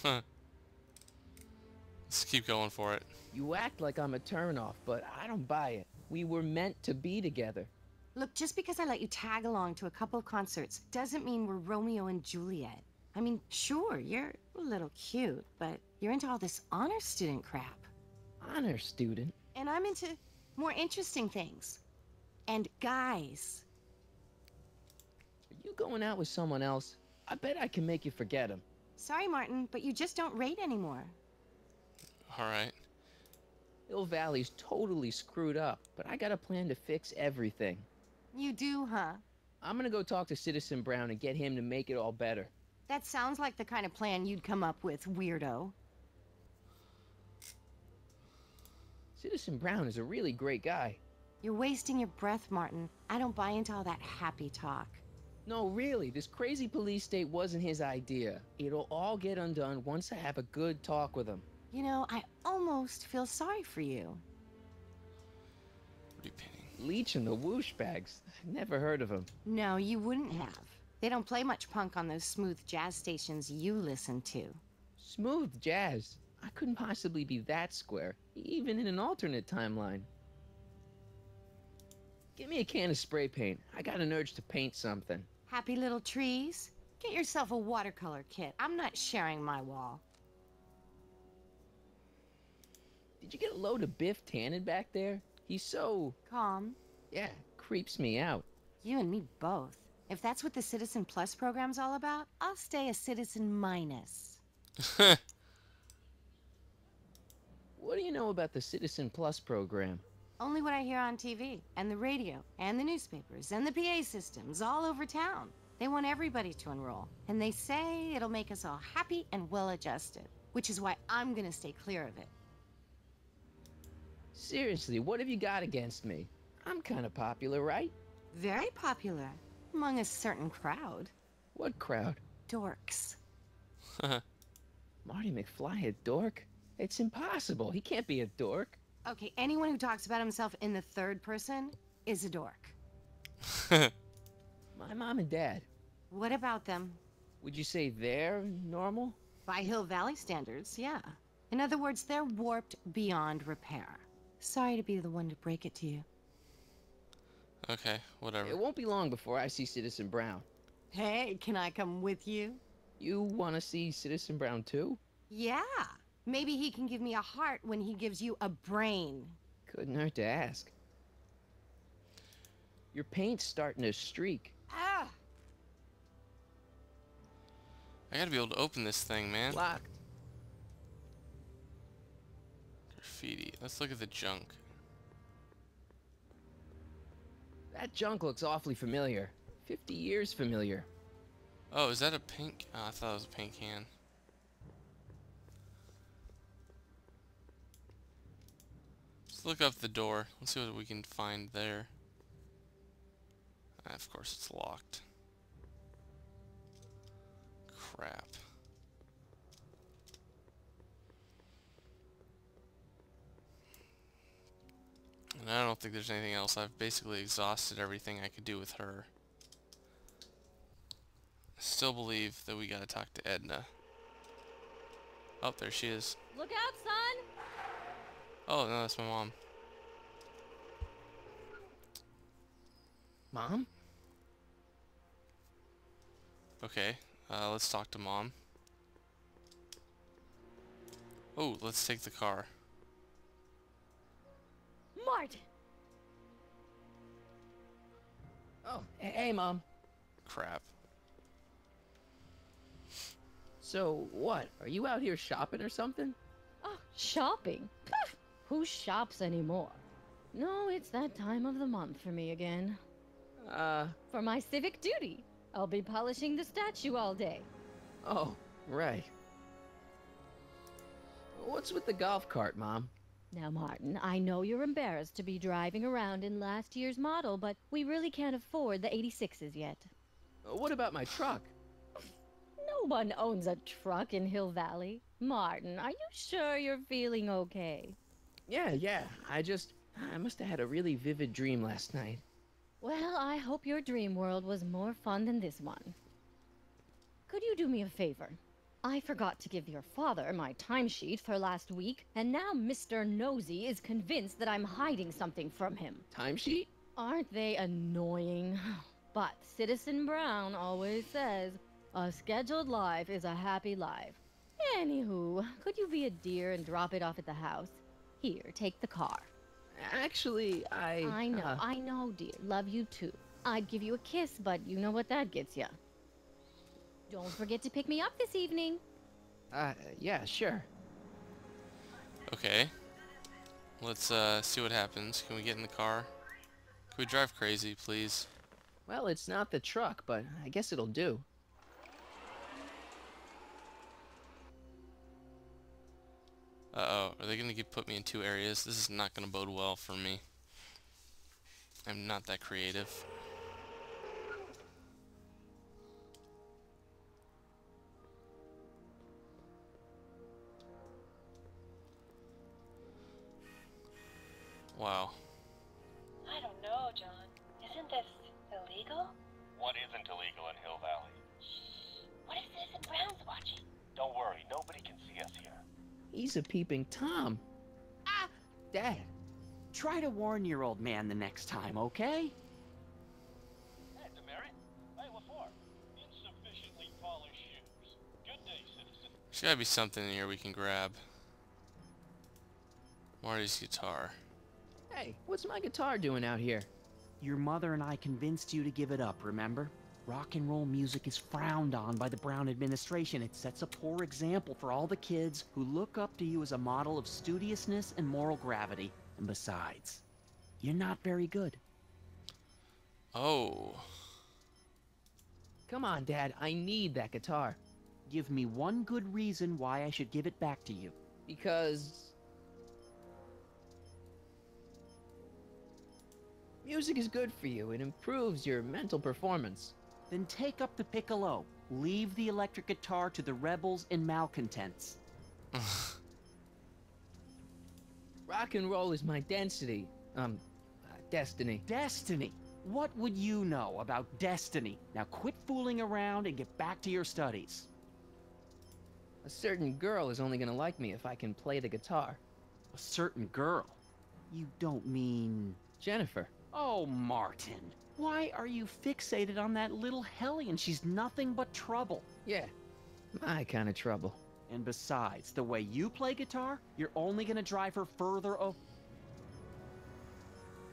Huh. Let's keep going for it. You act like I'm a turnoff, but I don't buy it. We were meant to be together. Look, just because I let you tag along to a couple of concerts doesn't mean we're Romeo and Juliet. I mean, sure, you're a little cute, but you're into all this honor student crap. Honor student? And I'm into more interesting things. And guys. Are you going out with someone else? I bet I can make you forget him. Sorry, Martin, but you just don't rate anymore. Alright. Hill Valley's totally screwed up, but I got a plan to fix everything. You do, huh? I'm gonna go talk to Citizen Brown and get him to make it all better. That sounds like the kind of plan you'd come up with, weirdo. Citizen Brown is a really great guy. You're wasting your breath, Martin. I don't buy into all that happy talk. No, really, this crazy police state wasn't his idea. It'll all get undone once I have a good talk with him. You know, I almost feel sorry for you. What are you painting? Leech and the Whoosh Bags. Never heard of him. No, you wouldn't have. They don't play much punk on those smooth jazz stations you listen to. Smooth jazz. I couldn't possibly be that square, even in an alternate timeline. Give me a can of spray paint. I got an urge to paint something. Happy little trees? Get yourself a watercolor kit. I'm not sharing my wall. Did you get a load of Biff Tannen back there? He's so... Calm. yeah, creeps me out. You and me both. If that's what the Citizen Plus program's all about, I'll stay a Citizen Minus. What do you know about the Citizen Plus program? Only what I hear on TV, and the radio, and the newspapers, and the PA systems all over town. They want everybody to enroll, and they say it'll make us all happy and well-adjusted, which is why I'm gonna stay clear of it. Seriously, what have you got against me? I'm kind of popular, right? Very popular among a certain crowd. What crowd? Dorks. Marty McFly a dork? It's impossible. He can't be a dork. Okay, anyone who talks about himself in the third person is a dork. My mom and dad. What about them? Would you say they're normal? By Hill Valley standards, yeah. In other words, they're warped beyond repair. Sorry to be the one to break it to you. Okay, whatever. It won't be long before I see Citizen Brown. Hey, can I come with you? You want to see Citizen Brown too? Yeah. Maybe he can give me a heart when he gives you a brain. Couldn't hurt to ask. Your paint's starting to streak. Ah! I gotta be able to open this thing, man. Locked. Graffiti. Let's look at the junk. That junk looks awfully familiar. 50 years familiar. Oh, is that a pink? Oh, I thought it was a paint can. Let's look up the door. Let's see what we can find there. Of course, it's locked. Crap. And I don't think there's anything else. I've basically exhausted everything I could do with her. I still believe that we gotta talk to Edna. Oh, there she is. Look out, son! Oh, no, that's my mom. Mom? Okay, let's talk to Mom. Oh, let's take the car. Martin! Oh, hey, Mom. Crap. So, what? Are you out here shopping or something? Oh, shopping? Pff, who shops anymore? No, it's that time of the month for me again. For my civic duty. I'll be polishing the statue all day. Oh, right. What's with the golf cart, Mom? Now, Martin, I know you're embarrassed to be driving around in last year's model, but we really can't afford the 86s yet. What about my truck? No one owns a truck in Hill Valley. Martin, are you sure you're feeling okay? Yeah. I must have had a really vivid dream last night. Well, I hope your dream world was more fun than this one. Could you do me a favor? I forgot to give your father my timesheet for last week, and now Mr. Nosy is convinced that I'm hiding something from him. Timesheet? Aren't they annoying? But Citizen Brown always says, a scheduled life is a happy life. Anywho, could you be a dear and drop it off at the house? Here, take the car. Actually, I know, dear. Love you too. I'd give you a kiss, but you know what that gets ya. Don't forget to pick me up this evening. Yeah, sure. Okay. Let's see what happens. Can we get in the car? Can we drive crazy, please? Well, it's not the truck, but I guess it'll do. Uh-oh. Are they gonna put me in 2 areas? This is not gonna bode well for me. I'm not that creative. Wow. I don't know, John. Isn't this illegal? What isn't illegal in Hill Valley? Shh. What if Citizen Brown's watching? Don't worry, nobody can see us here. He's a peeping Tom. Ah! Dad. Try to warn your old man the next time, okay? Hey, Demerit. Hey, LaFour. Insufficiently polished shoes. Good day, citizen. There's gotta be something in here we can grab. Marty's guitar. Hey, what's my guitar doing out here? Your mother and I convinced you to give it up, remember? Rock and roll music is frowned on by the Brown administration. It sets a poor example for all the kids who look up to you as a model of studiousness and moral gravity. And besides, you're not very good. Oh. Come on, Dad, I need that guitar. Give me one good reason why I should give it back to you. Because... music is good for you. It improves your mental performance. Then take up the piccolo. Leave the electric guitar to the rebels and malcontents. Rock and roll is my destiny. Destiny? What would you know about destiny? Now quit fooling around and get back to your studies. A certain girl is only gonna like me if I can play the guitar. A certain girl? You don't mean... Jennifer. Oh, Martin. Why are you fixated on that little hellion? She's nothing but trouble. Yeah, my kind of trouble. And besides, the way you play guitar, you're only gonna drive her further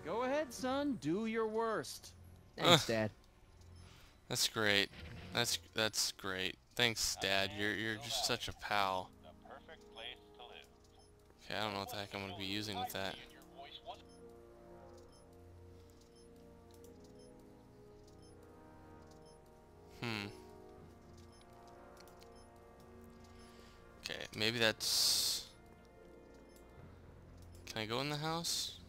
Go ahead, son. Do your worst. Thanks, Dad. That's great. That's great. Thanks, Dad. You're just such a pal. The perfect place to live. Okay, I don't know what the heck I'm gonna be using with that. Okay, maybe that's... Can I go in the house?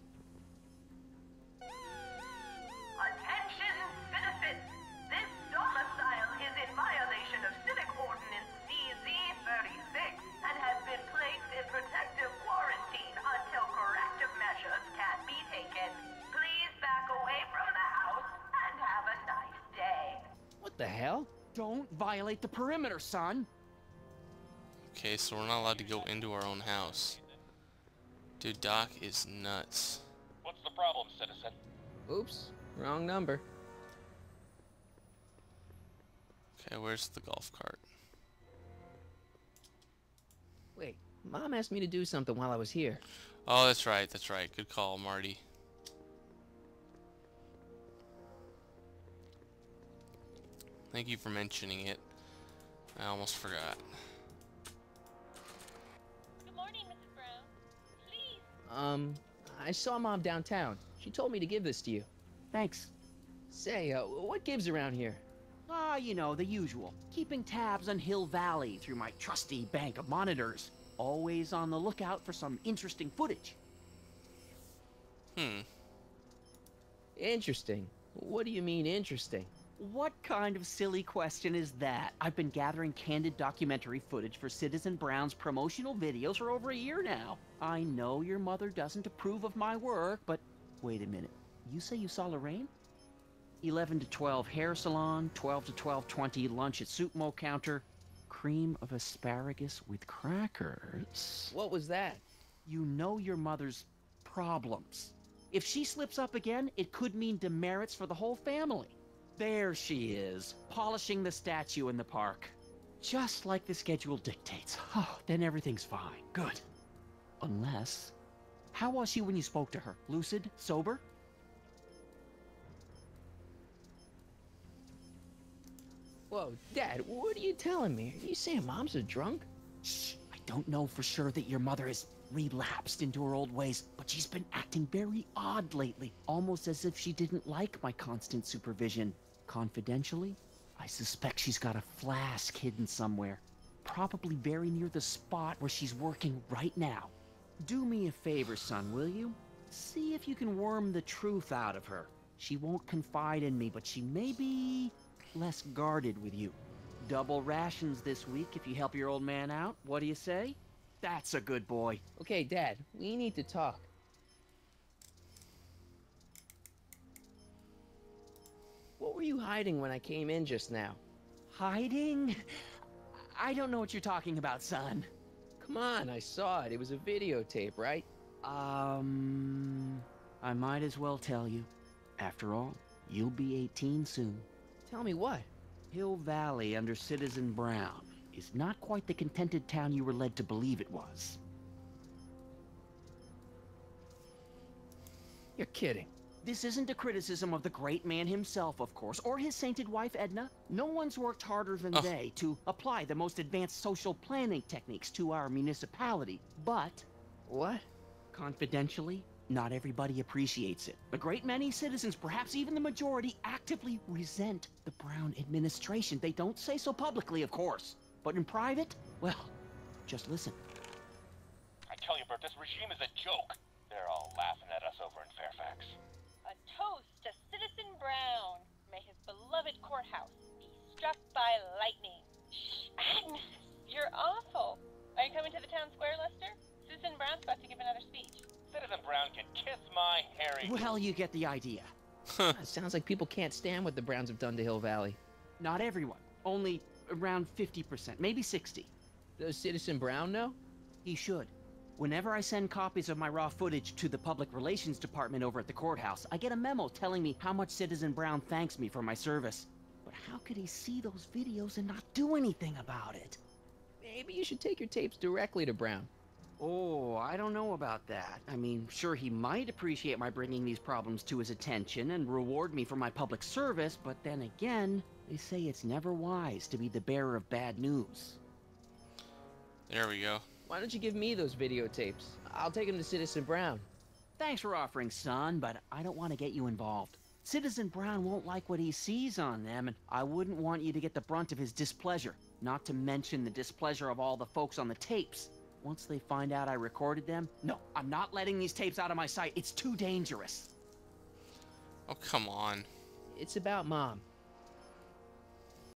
Attention, citizens! This domicile is in violation of Civic Ordinance CZ-36 and has been placed in protective quarantine until corrective measures can be taken. Please back away from the house and have a nice day. What the hell? Don't violate the perimeter, son. Okay, so we're not allowed to go into our own house. Dude, Doc is nuts. What's the problem, citizen? Oops, wrong number. Okay, where's the golf cart? Wait, Mom asked me to do something while I was here. Oh, that's right, that's right. Good call, Marty. Thank you for mentioning it. I almost forgot. Good morning, Mrs. Brown. Please. I saw Mom downtown. She told me to give this to you. Thanks. Say, what gives around here? Ah, you know, the usual. Keeping tabs on Hill Valley through my trusty bank of monitors. Always on the lookout for some interesting footage. Interesting. What do you mean, interesting? What kind of silly question is that? I've been gathering candid documentary footage for Citizen Brown's promotional videos for over a year now. I know your mother doesn't approve of my work, but wait a minute. You say you saw Lorraine? 11 to 12 hair salon, 12 to 12:20 lunch at Soup Mo counter. cream of asparagus with crackers. What was that? You know your mother's problems. If she slips up again, it could mean demerits for the whole family. There she is, polishing the statue in the park. Just like the schedule dictates. Oh, then everything's fine. Good. Unless... How was she when you spoke to her? Lucid? Sober? Whoa, Dad, what are you telling me? Are you saying Mom's a drunk? Shh. I don't know for sure that your mother has relapsed into her old ways, but she's been acting very odd lately, almost as if she didn't like my constant supervision. Confidentially, I suspect she's got a flask hidden somewhere, probably very near the spot where she's working right now. Do me a favor, son, will you? See if you can worm the truth out of her. She won't confide in me, but she may be less guarded with you. Double rations this week if you help your old man out. What do you say? That's a good boy. Okay, Dad, we need to talk. What were you hiding when I came in just now? Hiding? I don't know what you're talking about, son. Come on, I saw it. It was a videotape, right? I might as well tell you. After all, you'll be 18 soon. Tell me what? Hill Valley under Citizen Brown is not quite the contented town you were led to believe it was. You're kidding. This isn't a criticism of the great man himself, of course, or his sainted wife, Edna. No one's worked harder than they to apply the most advanced social planning techniques to our municipality. But... What? Confidentially, not everybody appreciates it. A great many citizens, perhaps even the majority, actively resent the Brown administration. They don't say so publicly, of course. But in private, well, just listen. I tell you, Bert, this regime is a joke. They're all laughing at us over in Fairfax. A toast to Citizen Brown. May his beloved courthouse be struck by lightning. Shh, Agnes, you're awful. Are you coming to the town square, Lester? Citizen Brown's about to give another speech. Citizen Brown can kiss my hairy... Well, you get the idea. It sounds like people can't stand what the Browns have done to Hill Valley. Not everyone. Only around 50%, maybe 60. Does Citizen Brown know? He should. Whenever I send copies of my raw footage to the Public Relations Department over at the courthouse, I get a memo telling me how much Citizen Brown thanks me for my service. But how could he see those videos and not do anything about it? Maybe you should take your tapes directly to Brown. Oh, I don't know about that. I mean, sure, he might appreciate my bringing these problems to his attention and reward me for my public service, but then again, they say it's never wise to be the bearer of bad news. There we go. Why don't you give me those videotapes? I'll take them to Citizen Brown. Thanks for offering, son, but I don't want to get you involved. Citizen Brown won't like what he sees on them, and I wouldn't want you to get the brunt of his displeasure, not to mention the displeasure of all the folks on the tapes. Once they find out I recorded them, no, I'm not letting these tapes out of my sight. It's too dangerous. Oh, come on. It's about Mom.